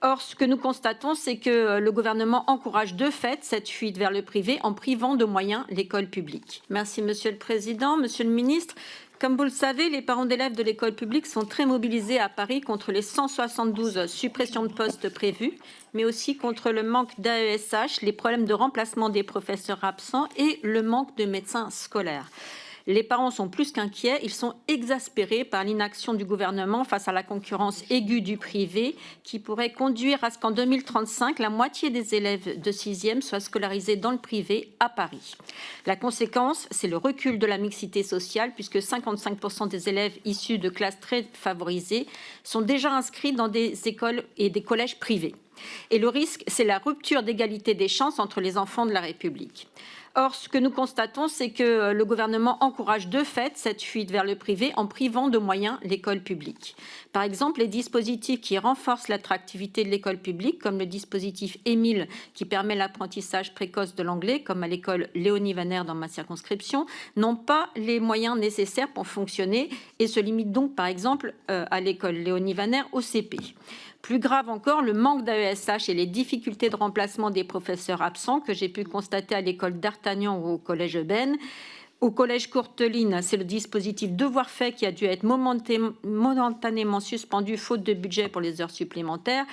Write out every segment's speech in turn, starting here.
Or, ce que nous constatons, c'est que le gouvernement encourage de fait cette fuite vers le privé en privant de moyens l'école publique. Merci Monsieur le Président, Monsieur le Ministre. Comme vous le savez, les parents d'élèves de l'école publique sont très mobilisés à Paris contre les 172 suppressions de postes prévues, mais aussi contre le manque d'AESH, les problèmes de remplacement des professeurs absents et le manque de médecins scolaires. Les parents sont plus qu'inquiets, ils sont exaspérés par l'inaction du gouvernement face à la concurrence aiguë du privé qui pourrait conduire à ce qu'en 2035, la moitié des élèves de 6e soient scolarisés dans le privé à Paris. La conséquence, c'est le recul de la mixité sociale puisque 55% des élèves issus de classes très favorisées sont déjà inscrits dans des écoles et des collèges privés. Et le risque, c'est la rupture d'égalité des chances entre les enfants de la République. Or, ce que nous constatons, c'est que le gouvernement encourage de fait cette fuite vers le privé en privant de moyens l'école publique. Par exemple, les dispositifs qui renforcent l'attractivité de l'école publique, comme le dispositif Émile qui permet l'apprentissage précoce de l'anglais, comme à l'école Léonie Waner dans ma circonscription, n'ont pas les moyens nécessaires pour fonctionner et se limitent donc, par exemple, à l'école Léonie Waner au CP. Plus grave encore, le manque d'AESH et les difficultés de remplacement des professeurs absents que j'ai pu constater à l'école d'Artagnan ou au collège Euben. Au collège Courteline, c'est le dispositif Devoir fait qui a dû être momentanément suspendu faute de budget pour les heures supplémentaires.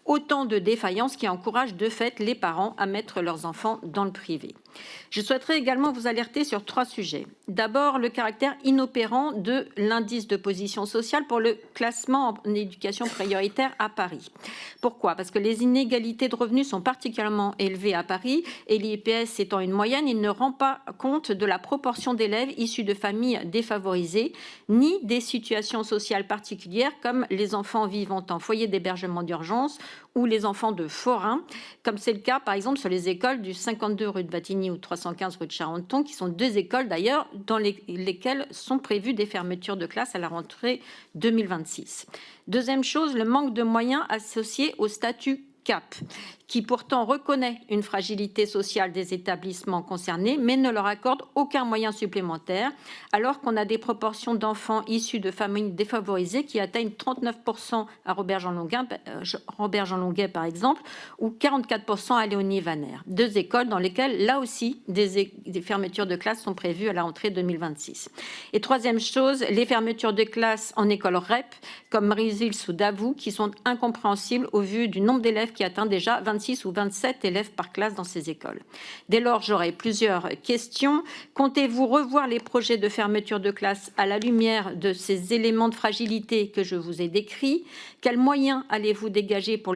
Autant de défaillances qui encouragent de fait les parents à mettre leurs enfants dans le privé. Je souhaiterais également vous alerter sur 3 sujets. D'abord, le caractère inopérant de l'indice de position sociale pour le classement en éducation prioritaire à Paris. Pourquoi? Parce que les inégalités de revenus sont particulièrement élevées à Paris et l'IPS étant une moyenne, il ne rend pas compte de la proportion d'élèves issus de familles défavorisées ni des situations sociales particulières comme les enfants vivant en foyer d'hébergement d'urgence ou les enfants de forains, comme c'est le cas par exemple sur les écoles du 52 rue de Vatigny ou 315 rue de Charenton, qui sont 2 écoles d'ailleurs dans lesquelles sont prévues des fermetures de classes à la rentrée 2026. Deuxième chose, le manque de moyens associés au statut CAP, qui pourtant reconnaît une fragilité sociale des établissements concernés, mais ne leur accorde aucun moyen supplémentaire, alors qu'on a des proportions d'enfants issus de familles défavorisées qui atteignent 39% à Robert-Jean Longuet, par exemple, ou 44% à Léonie Waner. 2 écoles dans lesquelles, là aussi, des fermetures de classes sont prévues à la rentrée 2026. Et troisième chose, les fermetures de classes en école REP, comme Maryville ou Davout, qui sont incompréhensibles au vu du nombre d'élèves qui atteint déjà 26 ou 27 élèves par classe dans ces écoles. Dès lors, j'aurai plusieurs questions. Comptez-vous revoir les projets de fermeture de classe à la lumière de ces éléments de fragilité que je vous ai décrits? Quels moyens allez-vous dégager pour